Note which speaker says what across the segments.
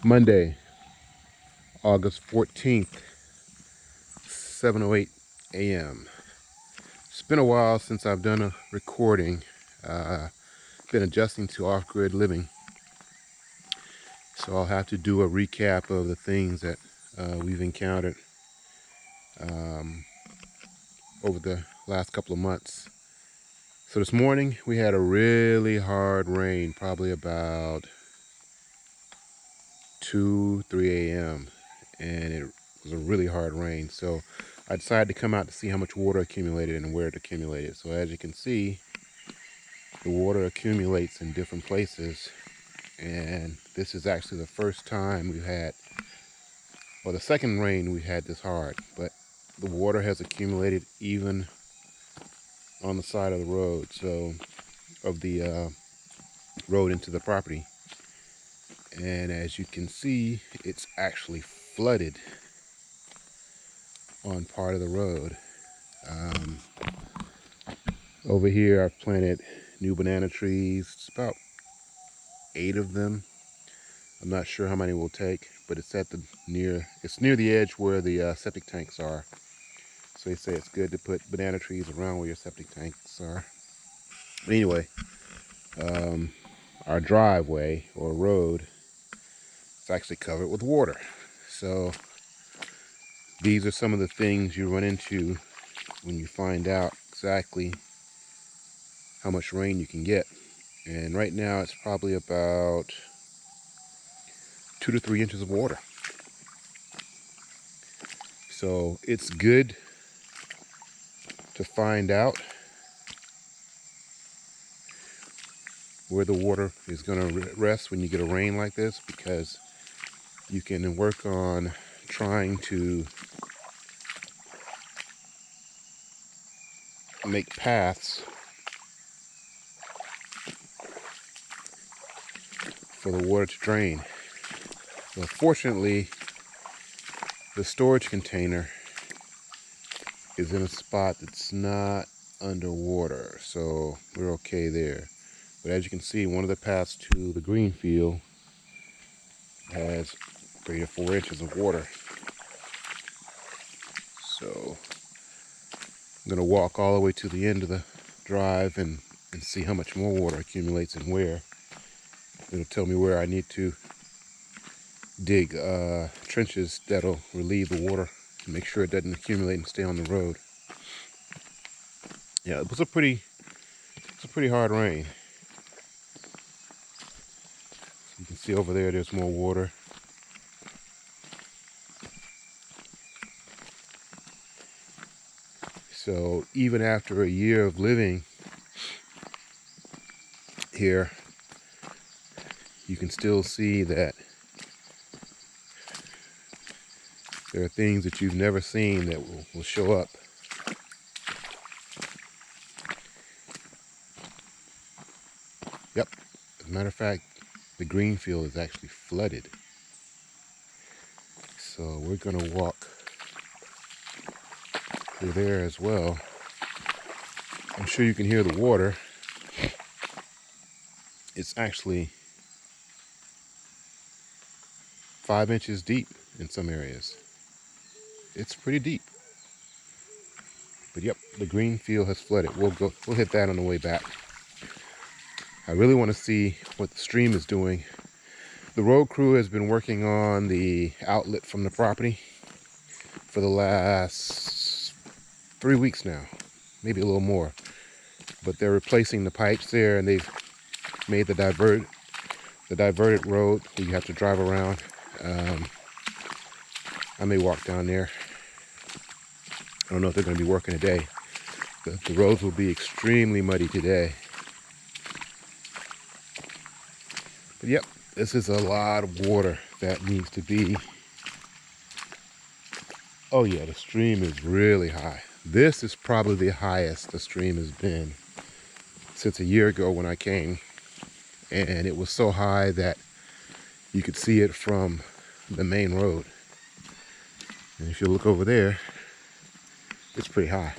Speaker 1: Monday, August 14th, 7:08 a.m. It's been a while since I've done a recording. Been adjusting to off-grid living, so I'll have to do a recap of the things that we've encountered over the last couple of months. So this morning we had a really hard rain, probably about 2-3 a.m. and it was a really hard rain. So I decided to come out to see how much water accumulated and where it accumulated. So as you can see, the water accumulates in different places, and this is actually the first time we've had, or the second rain we've had this hard, but the water has accumulated even on the side of the road, so of the road into the property. And as you can see, it's actually flooded on part of the road. Over here I've planted new banana trees. It's about 8 of them. I'm not sure how many we'll take, but it's near the edge where the septic tanks are. So they say it's good to put banana trees around where your septic tanks are. But anyway, our driveway or road is actually covered with water. So these are some of the things you run into when you find out exactly how much rain you can get. And right now it's probably about 2 to 3 inches of water. So it's good to find out where the water is going to rest when you get a rain like this, because you can work on trying to make paths for the water to drain. So fortunately, the storage container is in a spot that's not underwater, so we're okay there. But as you can see, one of the paths to the green field has 3 to 4 inches of water. So I'm going to walk all the way to the end of the drive and see how much more water accumulates and where. It'll tell me where I need to dig trenches that'll relieve the water and make sure it doesn't accumulate and stay on the road. Yeah, it was a pretty hard rain. You can see over there, there's more water. So even after a year of living here, you can still see that there are things that you've never seen that will show up. Yep, as a matter of fact, the green field is actually flooded. So we're gonna walk through there as well. I'm sure you can hear the water. It's actually 5 inches deep in some areas. It's pretty deep. But yep, the green field has flooded. We'll hit that on the way back. I really want to see what the stream is doing. The road crew has been working on the outlet from the property for the last 3 weeks now, maybe a little more. But they're replacing the pipes there, and they've made the diverted road where you have to drive around. I may walk down there. I don't know if they're going to be working today. The roads will be extremely muddy today. But yep, this is a lot of water that needs to be. Oh yeah, the stream is really high. This is probably the highest the stream has been since a year ago when I came. And it was so high that you could see it from the main road. And if you look over there, it's pretty high.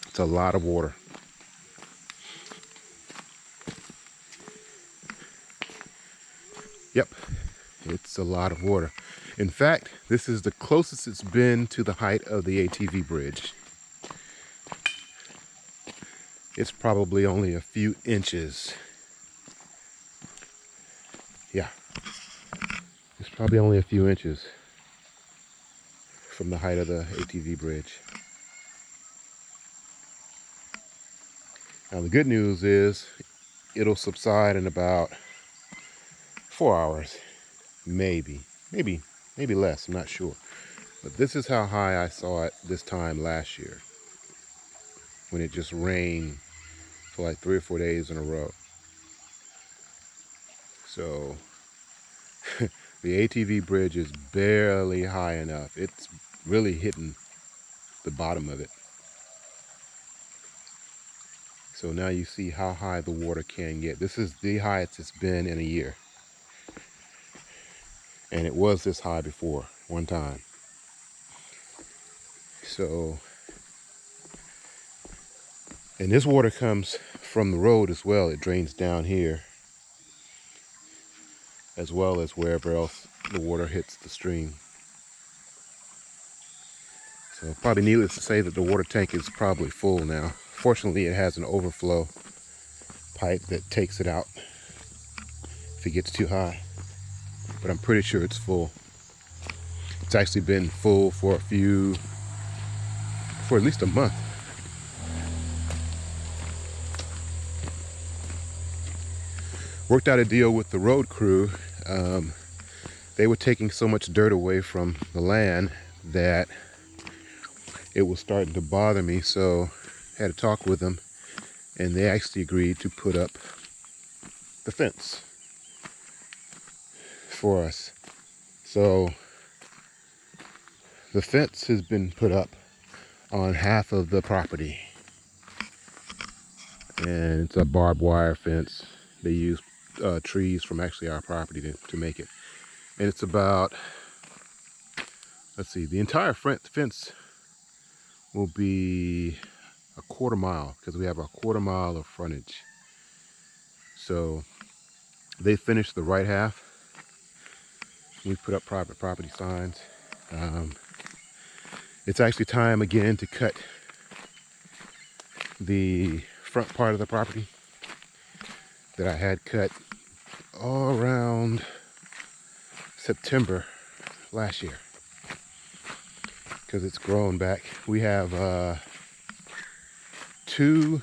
Speaker 1: It's a lot of water. Yep, It's a lot of water. In fact, this is the closest it's been to the height of the ATV bridge. It's probably only a few inches. Yeah, it's probably only a few inches from the height of the ATV bridge. Now the good news is it'll subside in about 4 hours, maybe less, I'm not sure. But this is how high I saw it this time last year, when it just rained for like 3 or 4 days in a row. So the ATV bridge is barely high enough. It's really hitting the bottom of it. So now you see how high the water can get. This is the highest it's been in a year. And it was this high before, one time. So, and this water comes from the road as well. It drains down here, as well as wherever else the water hits the stream. So probably needless to say that the water tank is probably full now. Fortunately, it has an overflow pipe that takes it out if it gets too high. But I'm pretty sure it's full. It's actually been full for at least a month. Worked out a deal with the road crew. They were taking so much dirt away from the land that it was starting to bother me, so I had to talk with them, and they actually agreed to put up the fence for us. So the fence has been put up on half of the property, and it's a barbed wire fence. They use trees from actually our property to make it, and it's about, let's see, the entire fence will be a 1/4 mile, because we have a 1/4 mile of frontage. So they finished the right half. We put up private property signs. It's actually time again to cut the front part of the property that I had cut all around September last year, because it's grown back. We have 2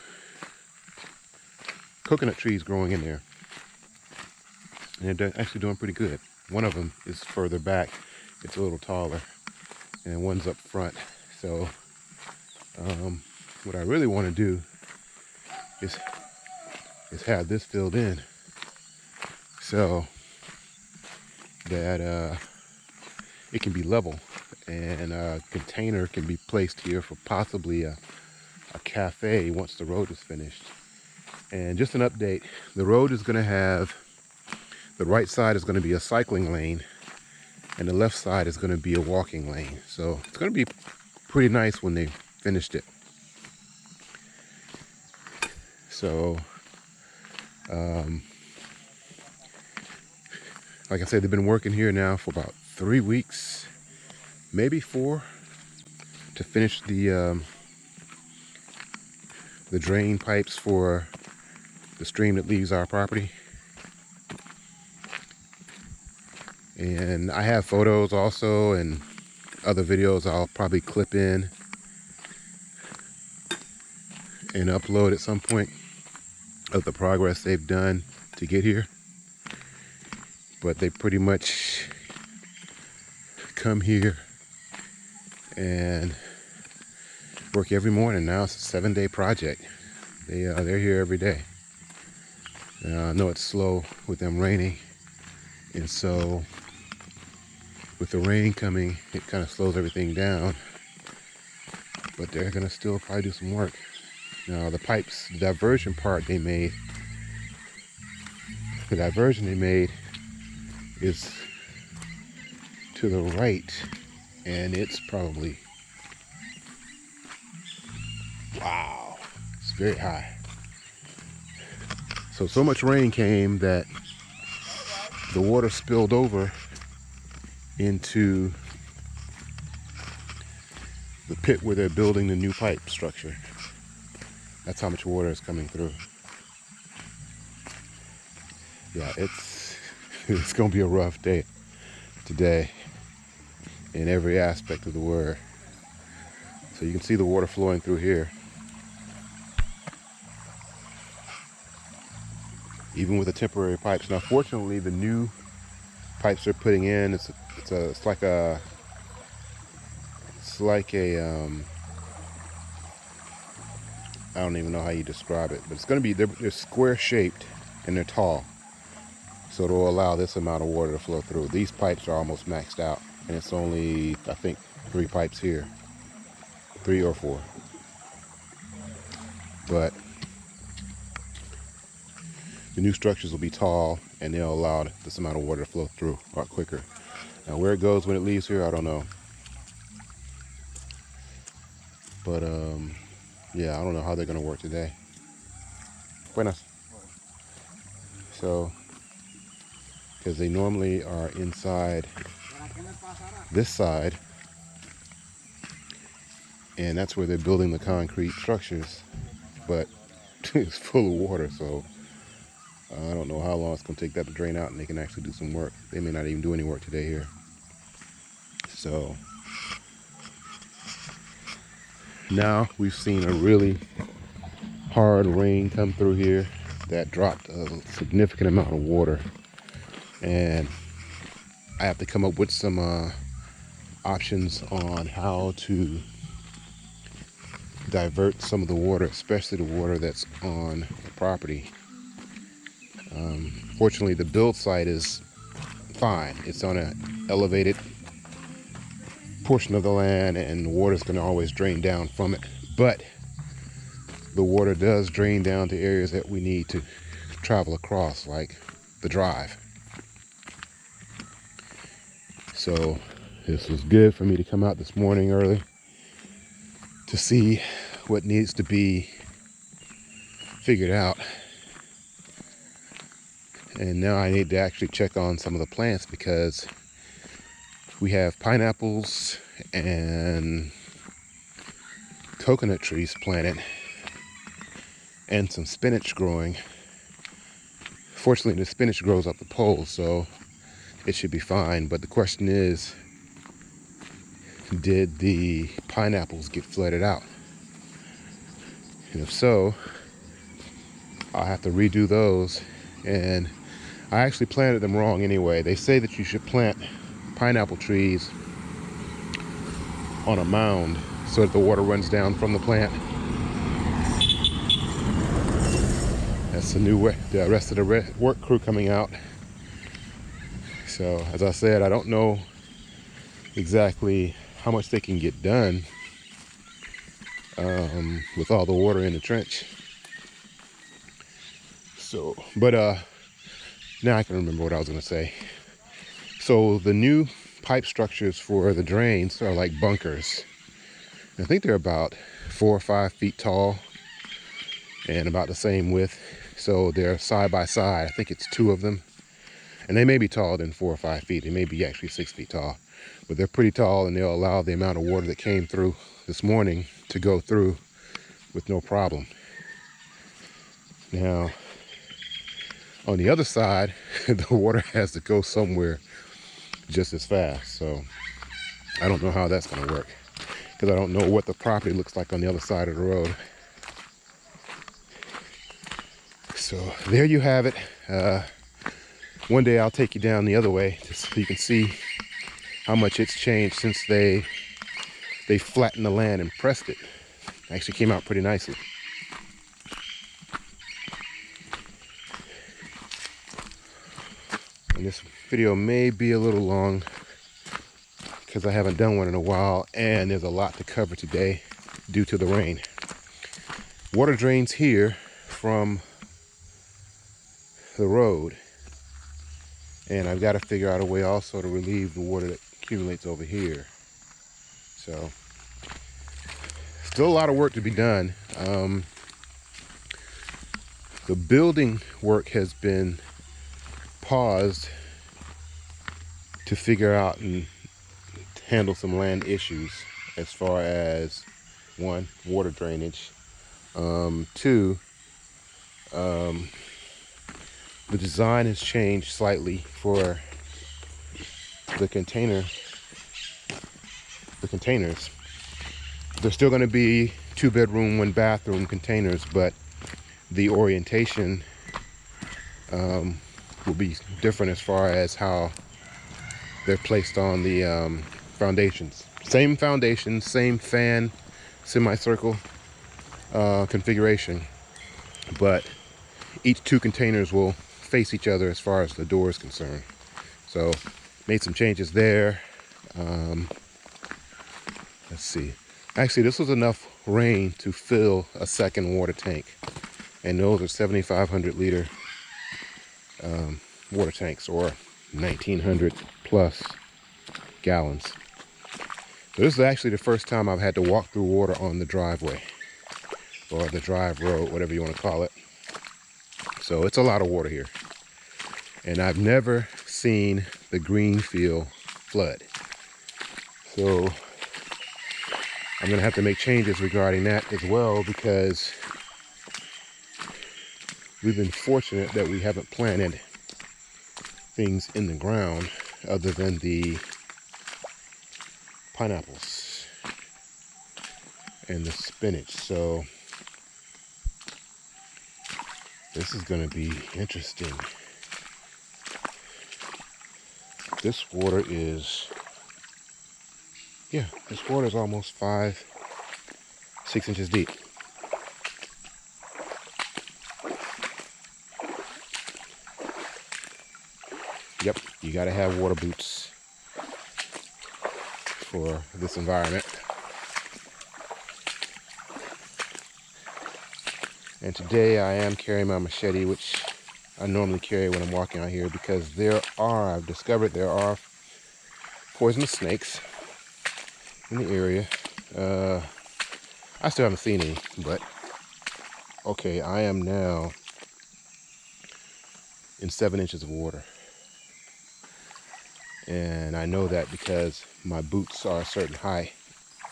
Speaker 1: coconut trees growing in there, and they're actually doing pretty good. One of them is further back, it's a little taller, and one's up front. So what I really want to do is have this filled in so that it can be level, and a container can be placed here for possibly a cafe once the road is finished. And just an update, the road is going to have, the right side is going to be a cycling lane, and the left side is going to be a walking lane. So it's going to be pretty nice when they finished it. So like I said, they've been working here now for about 3 weeks, maybe 4, to finish the drain pipes for the stream that leaves our property. And I have photos also and other videos I'll probably clip in and upload at some point of the progress they've done to get here. But they pretty much come here and work every morning. Now it's a 7-day project. They're here every day. I know it's slow with them raining, and so with the rain coming, it kind of slows everything down. But they're gonna still probably do some work. Now the pipes, the diversion they made is to the right, and it's probably, wow, it's very high. So much rain came that the water spilled over into the pit where they're building the new pipe structure. That's how much water is coming through. Yeah, it's gonna be a rough day today in every aspect of the word. So you can see the water flowing through here. Even with the temporary pipes. Now fortunately the new pipes they're putting in, it's like a I don't even know how you describe it, but it's going to be, they're square shaped and they're tall. So it'll allow this amount of water to flow through. These pipes are almost maxed out and it's only, I think, 3 pipes here. 3 or 4. But the new structures will be tall and they'll allow this amount of water to flow through a lot quicker. Now where it goes when it leaves here, I don't know. But yeah, I don't know how they're going to work today. Buenas. So, because they normally are inside this side, and that's where they're building the concrete structures, but it's full of water, so I don't know how long it's going to take that to drain out and they can actually do some work. They may not even do any work today here. So now we've seen a really hard rain come through here that dropped a significant amount of water, and I have to come up with some options on how to divert some of the water, especially the water that's on the property. Fortunately, the build site is fine. It's on an elevated portion of the land and the water is going to always drain down from it. But the water does drain down to areas that we need to travel across, like the drive. So this was good for me to come out this morning early to see what needs to be figured out. And now I need to actually check on some of the plants because we have pineapples and coconut trees planted and some spinach growing. Fortunately, the spinach grows up the pole, so it should be fine. But the question is, did the pineapples get flooded out? And if so, I'll have to redo those. And I actually planted them wrong anyway. They say that you should plant pineapple trees on a mound so that the water runs down from the plant. That's the new way, the rest of the work crew coming out. So as I said, I don't know exactly how much they can get done with all the water in the trench. So, but now I can remember what I was going to say. So the new pipe structures for the drains are like bunkers. I think they're about 4 or 5 feet tall and about the same width. So they're side by side. I think it's 2 of them. And they may be taller than 4 or 5 feet. They may be actually 6 feet tall. But they're pretty tall and they'll allow the amount of water that came through this morning to go through with no problem. Now, on the other side, the water has to go somewhere just as fast. So I don't know how that's going to work because I don't know what the property looks like on the other side of the road. So there you have it. One day I'll take you down the other way so you can see how much it's changed since they flattened the land and pressed it. It actually came out pretty nicely. And this video may be a little long because I haven't done one in a while and there's a lot to cover today due to the rain. Water drains here from the road, and I've got to figure out a way also to relieve the water that accumulates over here. So still a lot of work to be done. The building work has been paused to figure out and handle some land issues as far as, one, water drainage, two, the design has changed slightly for the containers. They're still going to be 2-bedroom, 1-bathroom containers, but the orientation will be different as far as how they're placed on the foundations. Same foundation, same fan, semicircle configuration, but each 2 containers will face each other as far as the door is concerned. So made some changes there. Let's see. Actually, this was enough rain to fill a second water tank, and those are 7,500 liter water tanks, or 1,900 plus gallons. So this is actually the first time I've had to walk through water on the driveway, or the drive road, whatever you want to call it. So it's a lot of water here, and I've never seen the green field flood. So I'm gonna have to make changes regarding that as well, because we've been fortunate that we haven't planted things in the ground other than the pineapples and the spinach. So this is going to be interesting. This water is, this water is almost 5-6 inches deep. Yep, you got to have water boots for this environment. And today I am carrying my machete, which I normally carry when I'm walking out here, because I've discovered there are poisonous snakes in the area. I still haven't seen any, but okay, I am now in 7 inches of water. And I know that because my boots are a certain height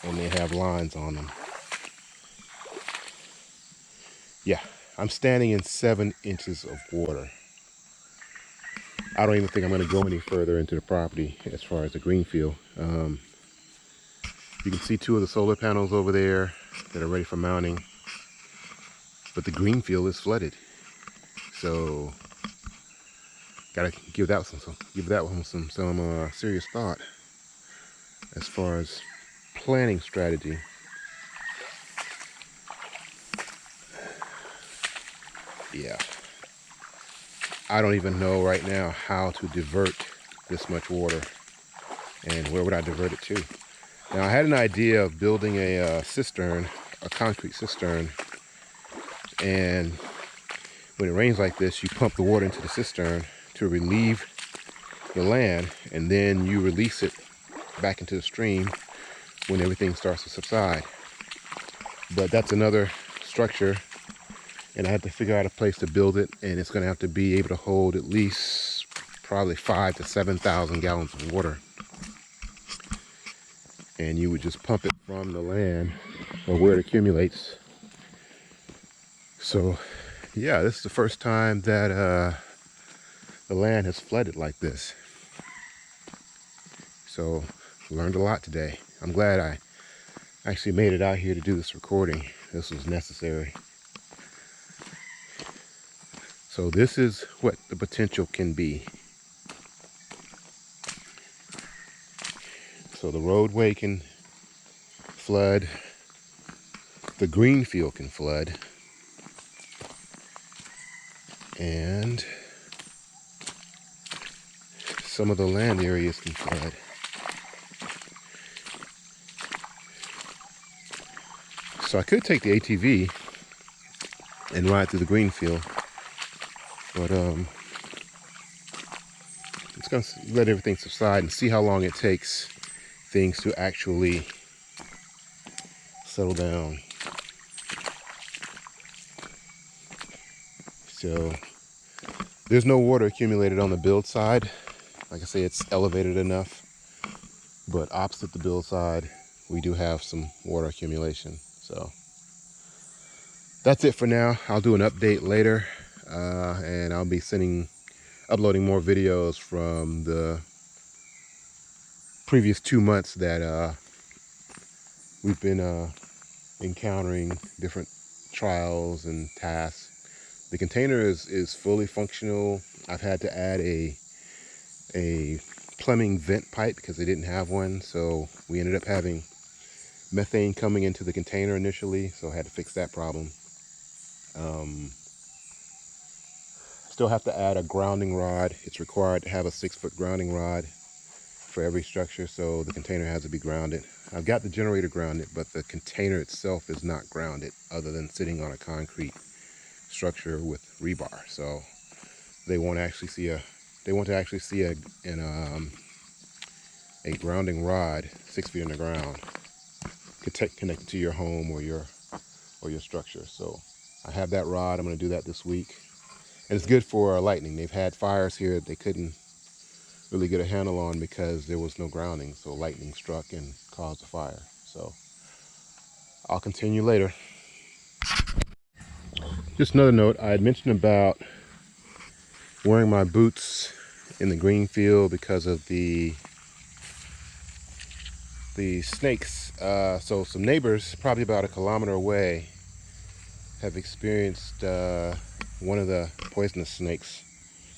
Speaker 1: and they have lines on them. Yeah, I'm standing in 7 inches of water. I don't even think I'm going to go any further into the property as far as the green field. You can see 2 of the solar panels over there that are ready for mounting, but the green field is flooded. So gotta give that one some serious thought as far as planning strategy. Yeah, I don't even know right now how to divert this much water, and where would I divert it to? Now, I had an idea of building a cistern, a concrete cistern, and when it rains like this, you pump the water into the cistern to relieve the land, and then you release it back into the stream when everything starts to subside. But that's another structure, and I have to figure out a place to build it, and it's going to have to be able to hold at least probably 5,000 to 7,000 gallons of water. And you would just pump it from the land or where it accumulates. So yeah, this is the first time that the land has flooded like this. So learned a lot today. I'm glad I actually made it out here to do this recording. This was necessary. So this is what the potential can be. So the roadway can flood, the green field can flood, and some of the land areas can flood. So I could take the ATV and ride through the green field, but it's going to let everything subside and see how long it takes things to actually settle down. So there's no water accumulated on the build side, Like I say, it's elevated enough, but opposite the build side, we do have some water accumulation. So that's it for now. I'll do an update later, and I'll be uploading more videos from the previous 2 months that we've been encountering different trials and tasks. The container is fully functional. I've had to add a plumbing vent pipe because they didn't have one, so we ended up having methane coming into the container initially, so I had to fix that problem. Still have to add a grounding rod. It's required to have a 6-foot grounding rod for every structure, so the container has to be grounded. I've got the generator grounded, but the container itself is not grounded other than sitting on a concrete structure with rebar. So they want to actually see a grounding rod 6 feet in the ground connected to your home or your structure. So I have that rod. I'm going to do that this week, and it's good for lightning. They've had fires here they couldn't really get a handle on because there was no grounding, so lightning struck and caused a fire. So I'll continue later. Just another note, I had mentioned about wearing my boots in the green field because of the snakes. So some neighbors, probably about a kilometer away, have experienced one of the poisonous snakes.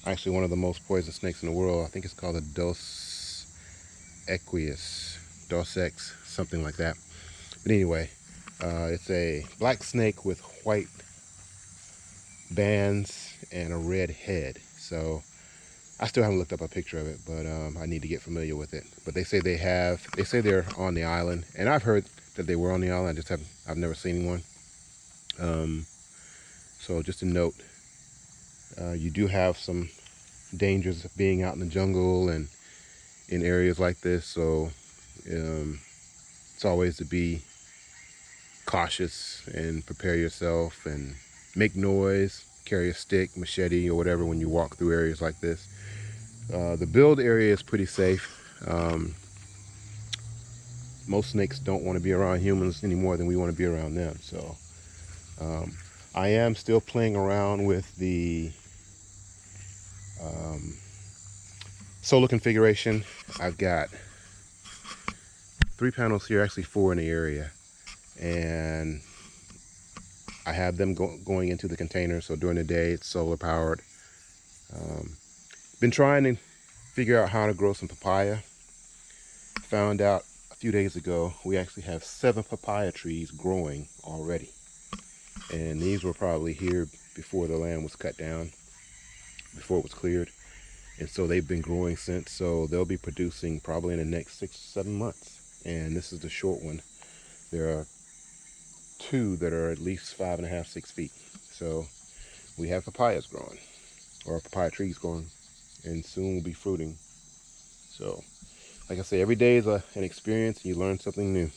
Speaker 1: Actually, one of the most poisonous snakes in the world. I think it's called a Dos Ex, something like that. But anyway, it's a black snake with white bands and a red head. So I still haven't looked up a picture of it, but I need to get familiar with it. But they say they're on the island, and I've heard that they were on the island. I've never seen one. So just a note, you do have some dangers of being out in the jungle and in areas like this. So it's always to be cautious and prepare yourself and make noise, carry a stick, machete, or whatever when you walk through areas like this. The build area is pretty safe. Most snakes don't want to be around humans any more than we want to be around them. So I am still playing around with the solar configuration. I've got 3 panels here, actually 4 in the area, and I have them going into the container. So during the day it's solar powered. Been trying to figure out how to grow some papaya. Found out a few days ago we actually have 7 papaya trees growing already, and these were probably here before the land was cut down, before it was cleared, and so they've been growing since. So they'll be producing probably in the next 6 to 7 months, and this is the short one. There are 2 that are at least 5.5, 6 feet. So we have papayas growing, or papaya trees growing, and soon will be fruiting. So like I say, every day is an experience, and you learn something new.